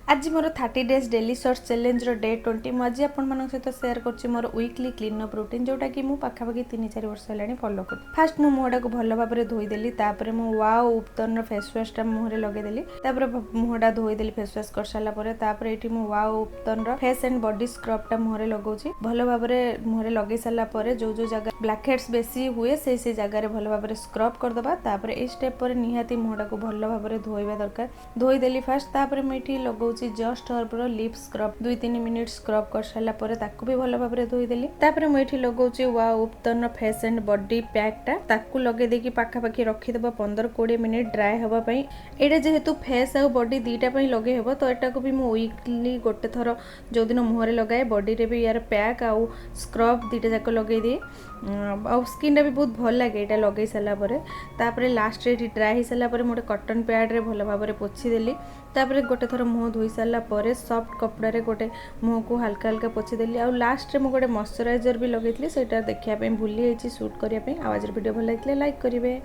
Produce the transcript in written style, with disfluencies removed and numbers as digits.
आज मोर 30 days daily search challenge day 20 मुझे आपण सहित सेयार कर मोर वीकली क्लीनअप रूटीन जोटा कि मुझे पाखापाखि 3-4 वर्ष है फॉलो कर फास्ट मु मुहटा को भल भाव में धोईदेली मुझे वाओ उपतन फेस वाशटा मुहरे लगेदेली मुहटा धोईदेली फेस वाश कर सारापर ये वाओ उपतन फेस एंड बॉडी स्क्रबटा मुहरे लगाऊँ भल भाव में मुहरे लगे सारापर जो जगह ब्लैक हेड्स बेसी हुए से जगह भल भाव में स्क्रब करदे ये स्टेप पर निहाती मुहटा को भल भाव में धोइबा दरकार धोईदेली फास्ट मुझे लगाऊँ just herbal lip scrub 2-3 minute scrub कर सारापर भी भल भाव में धोईदेली मुझे लगाऊँ वा उपतन फेस एंड बॉडी पैकटा लगे देकी पाखापाखि रखीदेव 15-20 मिनिट ड्राए हाँपाई यहाँ जेहेतु फेस आ बॉडी दुईटा लगे हे तो यहाँ को भी मुझे वीकली गोटे थर जो दिन मुहरे लगाए बॉडी रे भी यार पैक आउ स्क्रब दुईटा जाक लगे दिए आ स्किन भी बहुत भल लगे यहाँ लगे सारापर लास्ट ड्राए हो सारापर मोटे कटन पैड रे भल भाव में पोछीदेली गोटे थर मुह धोई सारापर सॉफ्ट कपड़े गोटे मुह को हल्का हल्का पोछीदेली आ लास्ट में गोटे मॉइस्चराइजर भी लगे से देखा भूली शूट करने आज वीडियो भल लगे लाइक करेंगे।